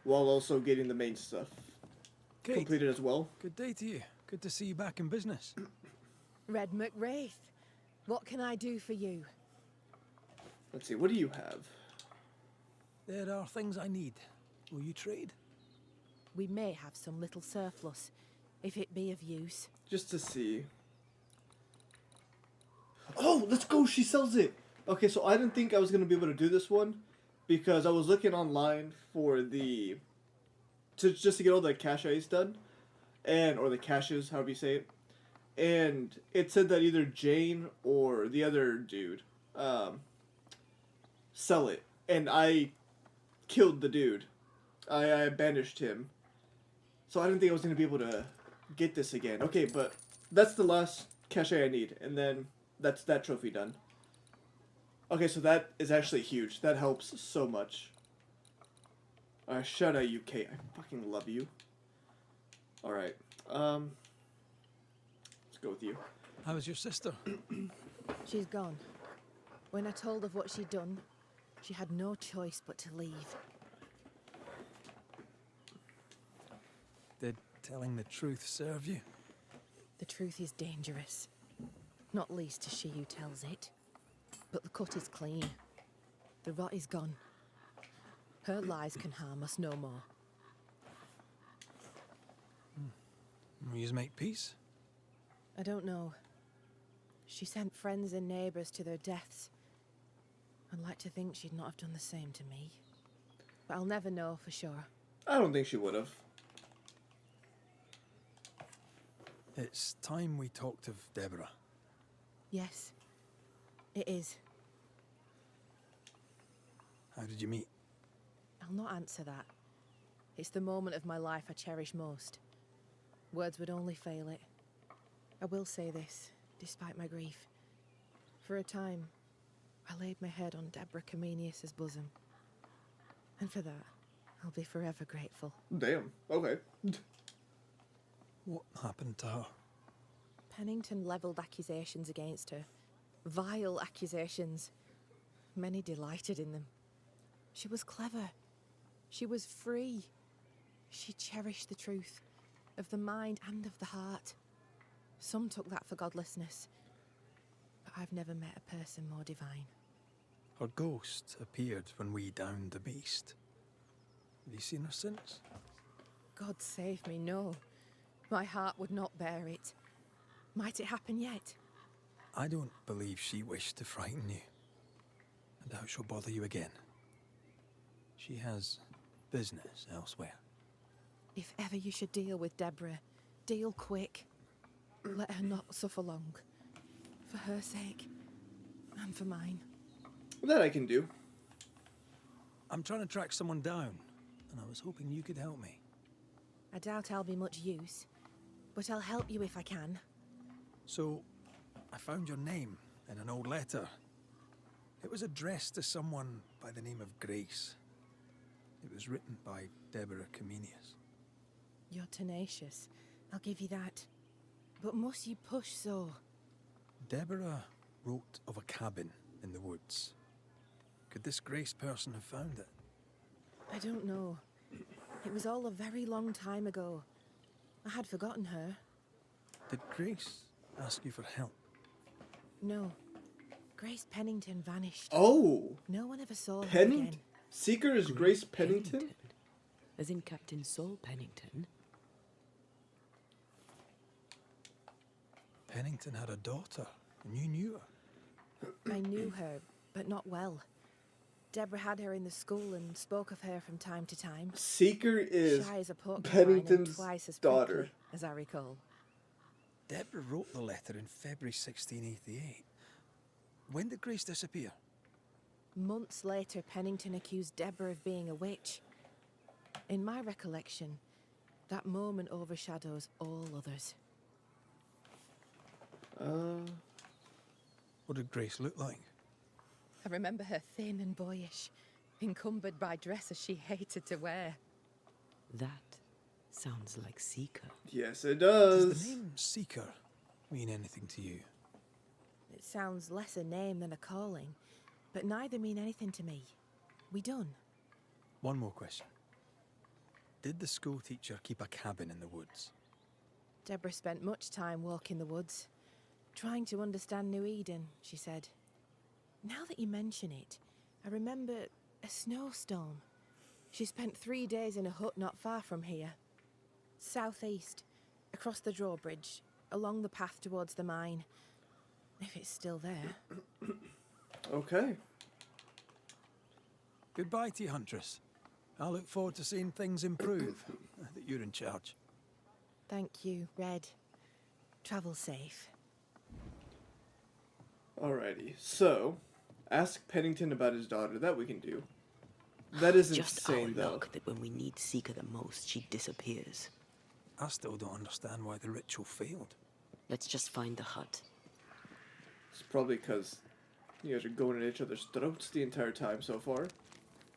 while also getting the main stuff completed as well. Good day to you. Good to see you back in business. Red Raith, what can I do for you? Let's see, what do you have? There are things I need. Will you trade? We may have some little surplus, if it be of use. Just to see. Oh, let's go, she sells it! Okay, so I didn't think I was going to be able to do this one, because I was looking online for the... just to get all the caches done, or the caches, however you say it. And it said that either Jane or the other dude sell it. And I killed the dude. I banished him. So I didn't think I was going to be able to get this again. Okay, but that's the last cache I need. And then that's that trophy done. Okay, so that is actually huge. That helps so much. Shout out UK. I fucking love you. Alright. Let's go with you. How is your sister? She's gone. When I told of what she'd done, she had no choice but to leave. Did telling the truth serve you? The truth is dangerous. Not least to she who tells it. But the cut is clean. The rot is gone. Her lies can harm us no more. Will you make peace? I don't know. She sent friends and neighbours to their deaths. I'd like to think she'd not have done the same to me. But I'll never know for sure. I don't think she would have. It's time we talked of Deborah. Yes, it is. How did you meet? I'll not answer that. It's the moment of my life I cherish most. Words would only fail it. I will say this, despite my grief. For a time, I laid my head on Deborah Comenius's bosom. And for that, I'll be forever grateful. Damn. Okay. What happened to her? Pennington levelled accusations against her. Vile accusations. Many delighted in them. She was clever. She was free. She cherished the truth, of the mind and of the heart. Some took that for godlessness, but I've never met a person more divine. Her ghost appeared when we downed the beast. Have you seen her since? God save me, no. My heart would not bear it. Might it happen yet? I don't believe she wished to frighten you. I doubt she'll bother you again. She has business elsewhere. If ever you should deal with Deborah, deal quick. Let her not suffer long. For her sake, and for mine. That I can do. I'm trying to track someone down, and I was hoping you could help me. I doubt I'll be much use, but I'll help you if I can. So, I found your name in an old letter. It was addressed to someone by the name of Grace. It was written by Deborah Comenius. You're tenacious, I'll give you that. But must you push so? Deborah wrote of a cabin in the woods. Could this Grace person have found it? I don't know. It was all a very long time ago. I had forgotten her. Did Grace ask you for help? No. Grace Pennington vanished. Oh! No one ever saw her Pennington? again. Seeker is Grace Pennington? As in Captain Saul Pennington? Pennington had a daughter, and you knew her. I knew her, but not well. Deborah had her in the school and spoke of her from time to time. Seeker is Shy as a porcupine Pennington's and twice as daughter. prickly, as I recall. Deborah wrote the letter in February 1688. When did Grace disappear? Months later, Pennington accused Deborah of being a witch. In my recollection, that moment overshadows all others. What did Grace look like? I remember her thin and boyish, encumbered by dresses she hated to wear. That sounds like Seeker. Yes, it Does does. the name Seeker mean anything to you? It sounds less a name than a calling, but neither mean anything to me. We done? One more question. Did the schoolteacher keep a cabin in the woods? Deborah spent much time walking the woods, trying to understand New Eden, she said. Now that you mention it, I remember a snowstorm. She spent 3 days in a hut not far from here. Southeast, across the drawbridge, along the path towards the mine. If it's still there. Okay. Goodbye to you, Huntress. I look forward to seeing things improve, now that you're in charge. Thank you, Red. Travel safe. Alrighty, so ask Pennington about his daughter. That we can do. That is Just insane, our though. luck that when we need Seeker the most, she disappears. I still don't understand why the ritual failed. Let's just find the hut. It's probably because you guys are going at each other's throats the entire time so far.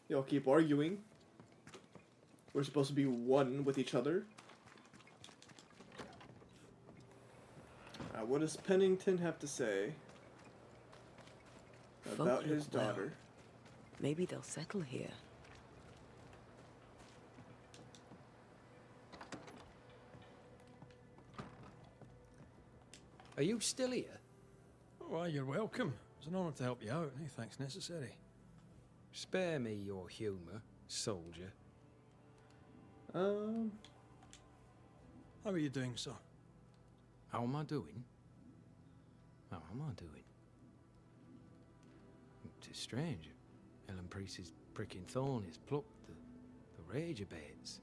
Y'all keep arguing. We're supposed to be one with each other. What does Pennington have to say about Folk his look well. daughter? Maybe they'll settle here. Are you still here? Why, you're welcome. It's an honour to help you out. Any thanks necessary. Spare me your humour, soldier. How are you doing, sir? How am I doing? How am I doing? It's strange. Ellen Priest's pricking thorn is plucked, the rage abates,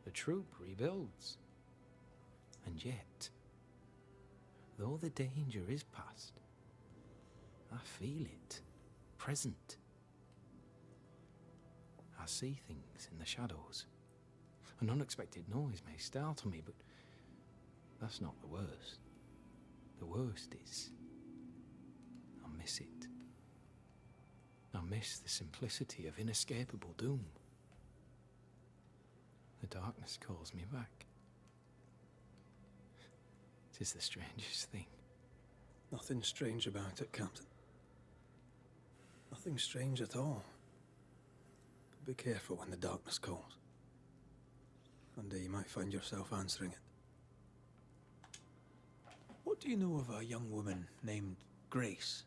the troop rebuilds. And yet, though the danger is past, I feel it, present. I see things in the shadows. An unexpected noise may startle me, but that's not the worst. The worst is, I miss it. I miss the simplicity of inescapable doom. The darkness calls me back. It is the strangest thing. Nothing strange about it, Captain. Nothing strange at all. But be careful when the darkness calls. One day you might find yourself answering it. What do you know of a young woman named Grace?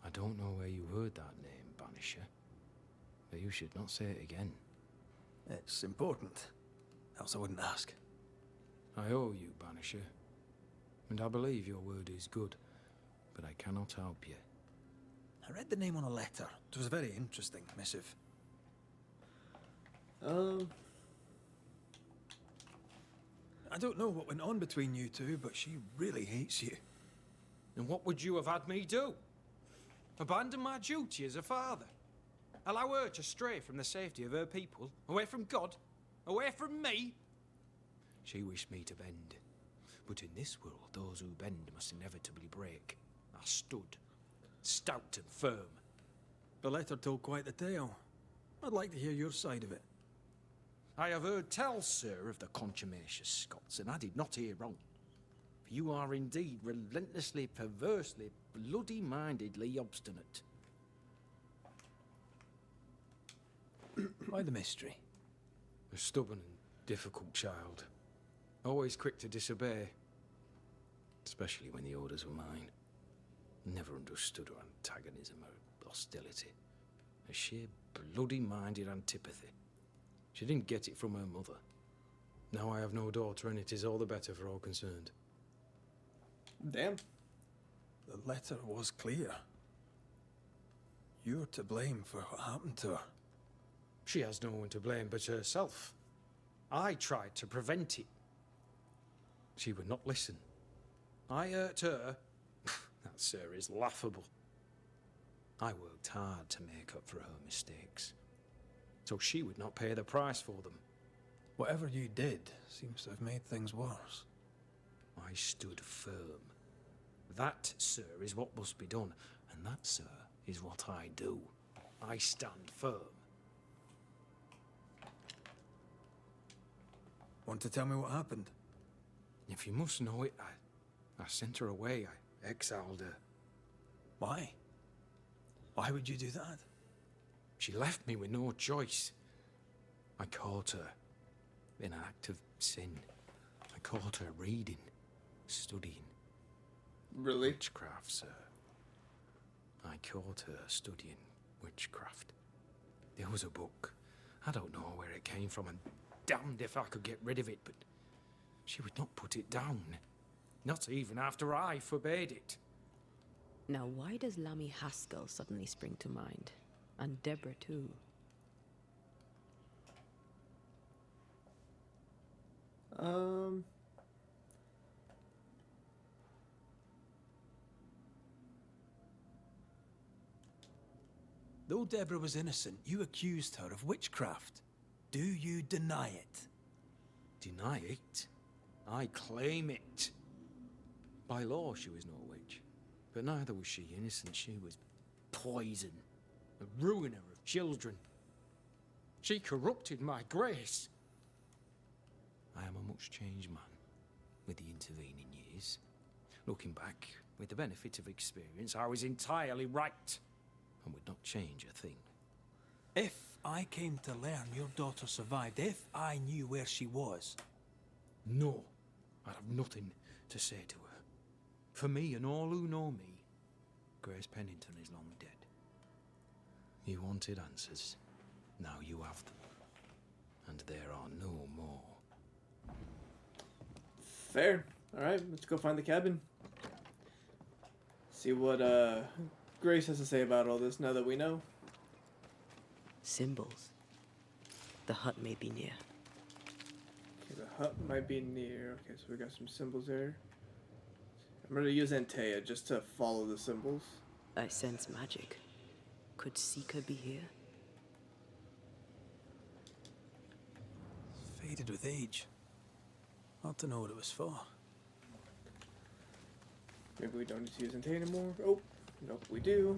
I don't know where you heard that name, Banisher, but you should not say it again. It's important, else I wouldn't ask. I owe you, Banisher, and I believe your word is good, but I cannot help you. I read the name on a letter. It was a very interesting missive. I don't know what went on between you two, but she really hates you. And what would you have had me do? Abandon my duty as a father? Allow her to stray from the safety of her people? Away from God? Away from me? She wished me to bend. But in this world, those who bend must inevitably break. I stood, stout and firm. The letter told quite the tale. I'd like to hear your side of it. I have heard tell, sir, of the contumacious Scots, and I did not hear wrong. For you are indeed relentlessly, perversely, bloody-mindedly obstinate. Why the mystery? A stubborn and difficult child. Always quick to disobey. Especially when the orders were mine. Never understood her antagonism or hostility. A sheer bloody-minded antipathy. She didn't get it from her mother. Now I have no daughter, and it is all the better for all concerned. Damn. The letter was clear. You're to blame for what happened to her. She has no one to blame but herself. I tried to prevent it. She would not listen. I hurt her. That, sir, is laughable. I worked hard to make up for her mistakes, so she would not pay the price for them. Whatever you did seems to have made things worse. I stood firm. That, sir, is what must be done, and that, sir, is what I do. I stand firm. Want to tell me what happened? If you must know it, I sent her away. I exiled her. Why? Why would you do that? She left me with no choice. I caught her, in an act of sin. I caught her reading, studying. Really? Witchcraft, sir. I caught her studying witchcraft. There was a book. I don't know where it came from, and damned if I could get rid of it, but she would not put it down. Not even after I forbade it. Now, why does Lammy Haskell suddenly spring to mind? And Deborah, too. Though Deborah was innocent, you accused her of witchcraft. Do you deny it? Deny it? I claim it. By law, she was no witch. But neither was she innocent. She was poison. A ruiner of children. She corrupted my grace. I am a much changed man with the intervening years. Looking back, with the benefit of experience, I was entirely right and would not change a thing. If I came to learn your daughter survived, if I knew where she was... No, I'd have nothing to say to her. For me and all who know me, Grace Pennington is long dead. You wanted answers. Now you have them. And there are no more. Fair. Alright, let's go find the cabin. See what Grace has to say about all this now that we know. Symbols. The hut may be near. Okay, the hut might be near. Okay, so we got some symbols there. I'm gonna use Antea just to follow the symbols. I sense magic. Could Seeker be here? Faded with age. Hard to know what it was for. Maybe we don't need to use Antea anymore. Oh, nope, we do.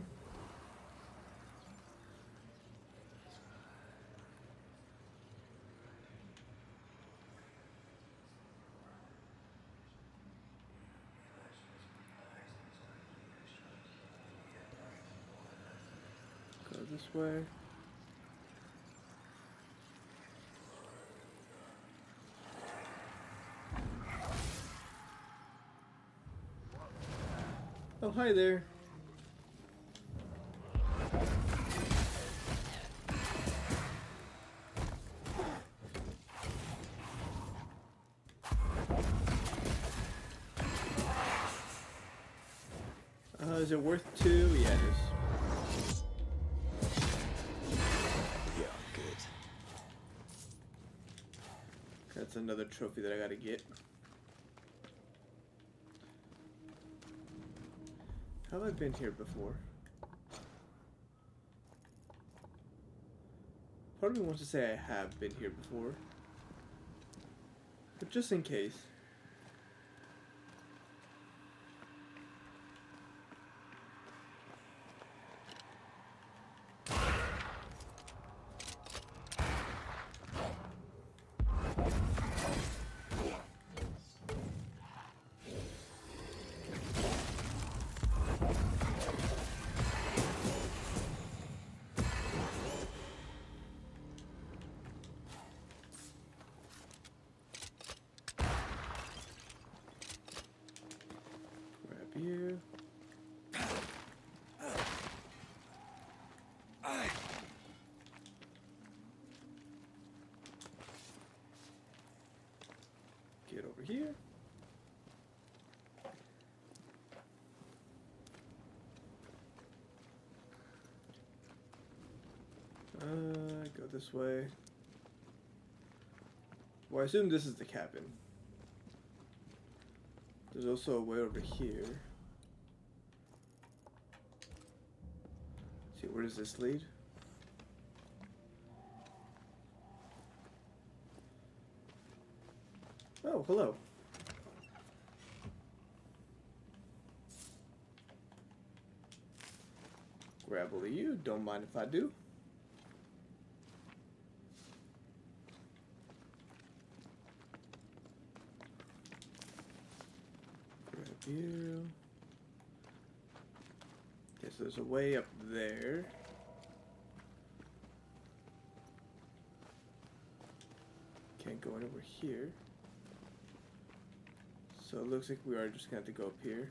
Go this way. Oh, hi there. Is it worth 2? Yeah, it is. Yeah, good. That's another trophy that I gotta get. Have I been here before? Part of me wants to say I have been here before. But just in case. You. Get over here. Go this way. Well, I assume this is the cabin. There's also a way over here. See, where does this lead? Oh, hello. Grab all of you, don't mind if I do. You. Okay, so there's a way up there. Can't go anywhere here. So it looks like we are just gonna have to go up here.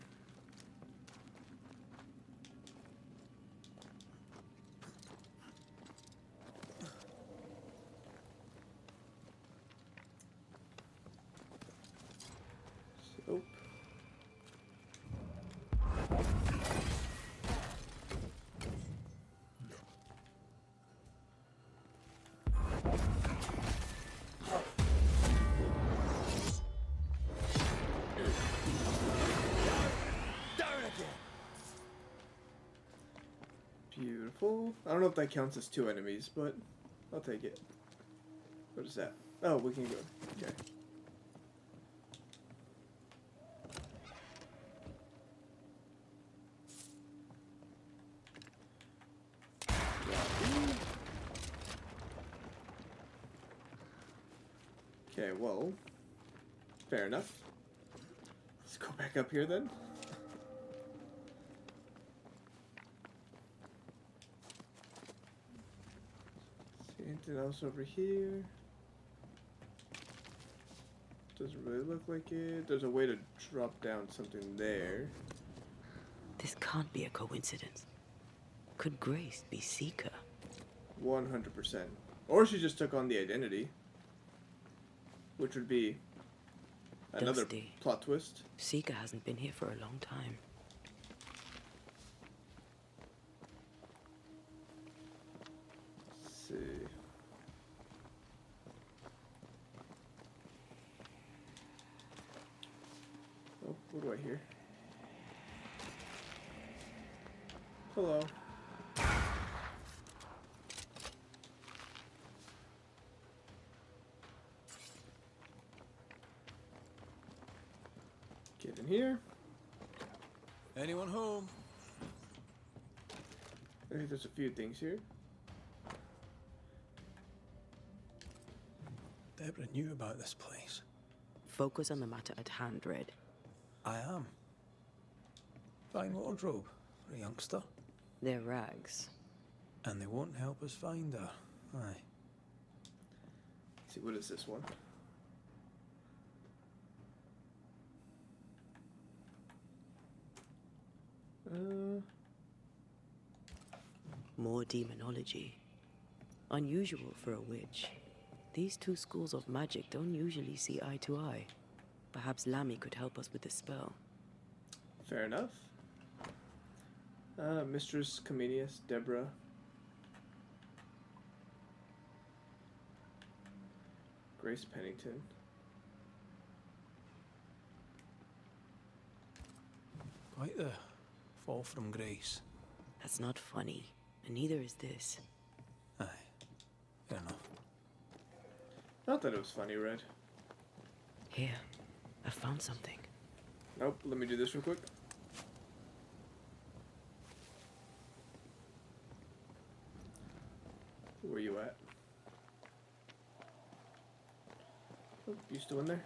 Soap. Beautiful. I don't know if that counts as 2 enemies, but I'll take it. What is that? Oh, we can go. Okay. Okay, well, fair enough. Let's go back up here then. See anything else over here? Doesn't really look like it. There's a way to drop down something there. This can't be a coincidence. Could Grace be Seeker? 100%. Or she just took on the identity. Which would be another Dusty. plot twist. Seeker hasn't been here for a long time. Let's see. Oh, what do I hear? Hello. Get in here. Anyone home? I think there's a few things here. Deborah knew about this place. Focus on the matter at hand, Red. I am. Fine wardrobe for a youngster. They're rags. And they won't help us find her. Aye. Let's see, what is this one? More demonology. Unusual for a witch. These 2 schools of magic don't usually see eye to eye. Perhaps Lammy could help us with the spell. Fair enough. Mistress Comenius, Deborah. Grace Pennington. Quite the fall from grace. That's not funny, and neither is this. Aye. Fair enough. Not that it was funny, Red. Here, I found something. Nope, let me do this real quick. Where you at? Oh, you still in there?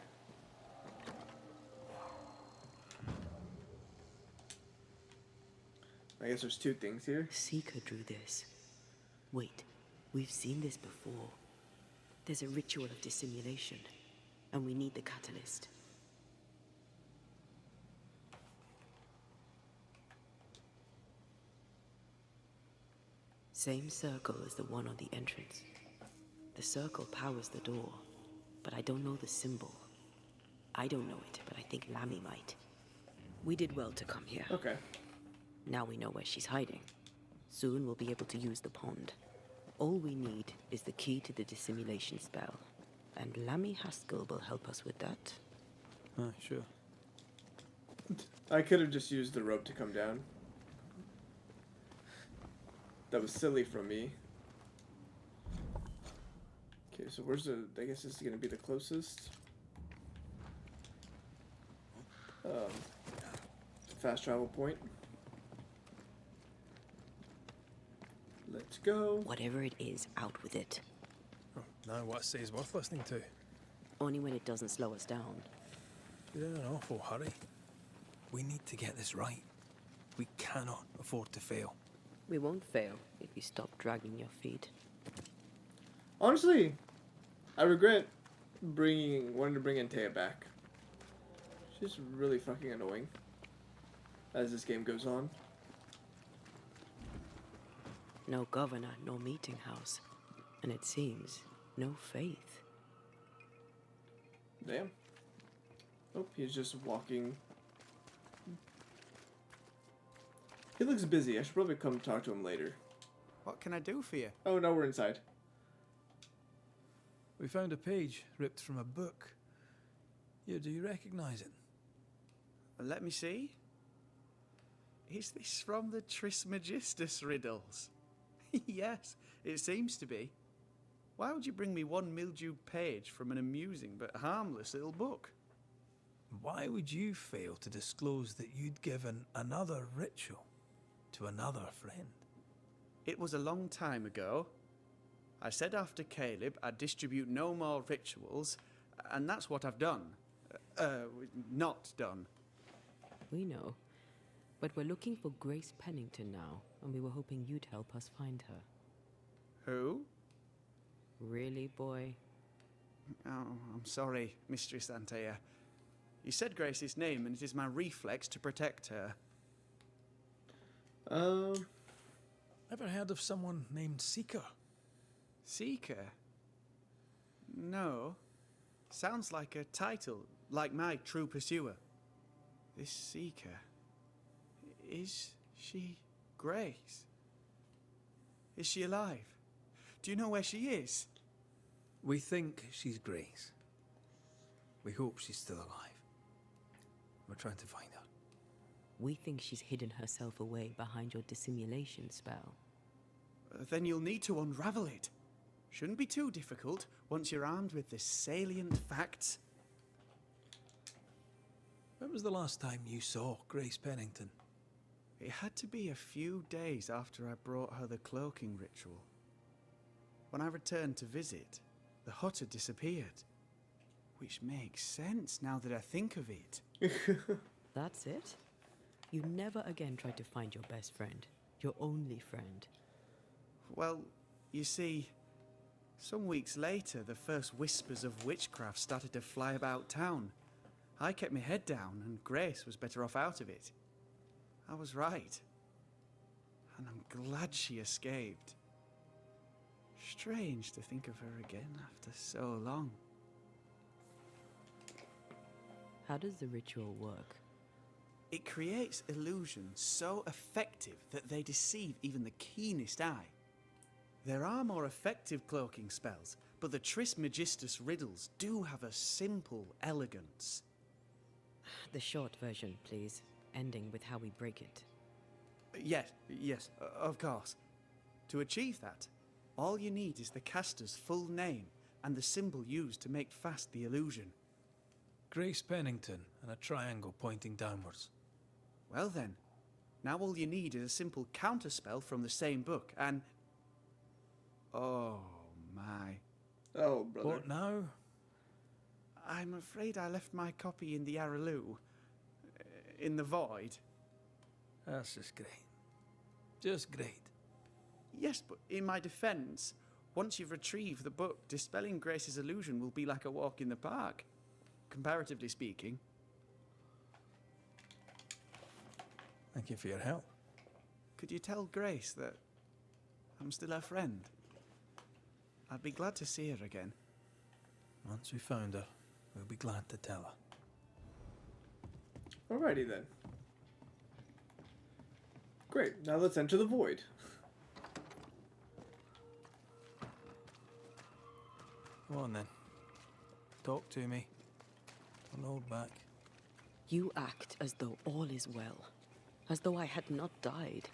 I guess there's 2 things here. Seeker drew this. Wait, we've seen this before. There's a ritual of dissimulation, and we need the catalyst. Same circle as the one on the entrance. The circle powers the door, but I don't know the symbol. I don't know it, but I think Lammy might. We did well to come here. Okay. Now we know where she's hiding. Soon we'll be able to use the pond. All we need is the key to the dissimulation spell. And Lammy Haskell will help us with that. Aye, sure. I could have just used the rope to come down. That was silly from me. Okay, so where's the... I guess this is going to be the closest. Fast travel point. Let's go. Whatever it is, out with it. Oh, now what I say is worth listening to. Only when it doesn't slow us down. You're in an awful hurry. We need to get this right. We cannot afford to fail. We won't fail if you stop dragging your feet. Honestly, I regret wanting to bring Antea back. She's really fucking annoying as this game goes on. No governor, no meeting house. And it seems, no faith. Damn. Oh, he's just walking. He looks busy. I should probably come talk to him later. What can I do for you? Oh, no, we're inside. We found a page ripped from a book. Here, do you recognize it? Let me see. Is this from the Trismegistus riddles? Yes, it seems to be. Why would you bring me one mildewed page from an amusing but harmless little book? Why would you fail to disclose that you'd given another ritual to another friend? It was a long time ago. I said after Caleb I'd distribute no more rituals, and that's what I've done. Not done. We know. But we're looking for Grace Pennington now, and we were hoping you'd help us find her. Who? Really, boy? Oh, I'm sorry, Mistress Antea. You said Grace's name, and it is my reflex to protect her. Ever heard of someone named Seeker? Seeker? No. Sounds like a title, like my true pursuer. This Seeker. Is she Grace? Is she alive? Do you know where she is? We think she's Grace. We hope she's still alive. We're trying to find her. We think she's hidden herself away behind your dissimulation spell. Then you'll need to unravel it. Shouldn't be too difficult once you're armed with the salient facts. When was the last time you saw Grace Pennington? It had to be a few days after I brought her the cloaking ritual. When I returned to visit, the hut had disappeared. Which makes sense now that I think of it. That's it? You never again tried to find your best friend, your only friend. Well, you see, some weeks later, the first whispers of witchcraft started to fly about town. I kept my head down, and Grace was better off out of it. I was right. And I'm glad she escaped. Strange to think of her again after so long. How does the ritual work? It creates illusions so effective that they deceive even the keenest eye. There are more effective cloaking spells, but the Trismegistus riddles do have a simple elegance. The short version, please, ending with how we break it. Yes, of course. To achieve that, all you need is the caster's full name and the symbol used to make fast the illusion. Grace Pennington and a triangle pointing downwards. Well then, now all you need is a simple counterspell from the same book, and... Oh, my. Oh, brother. What now? I'm afraid I left my copy in the Araloo. In the void. That's just great. Just great. Yes, but in my defense, once you've retrieved the book, dispelling Grace's illusion will be like a walk in the park. Comparatively speaking. Thank you for your help. Could you tell Grace that I'm still her friend? I'd be glad to see her again. Once we found her, we'll be glad to tell her. Alrighty then. Great, now let's enter the void. Come on then. Talk to me. Don't hold back. You act as though all is well, as though I had not died.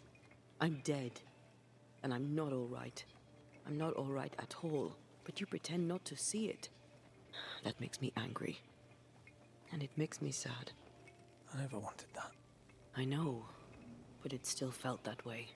I'm dead, and I'm not all right. I'm not all right at all, but you pretend not to see it. That makes me angry, and it makes me sad. I never wanted that. I know, but it still felt that way.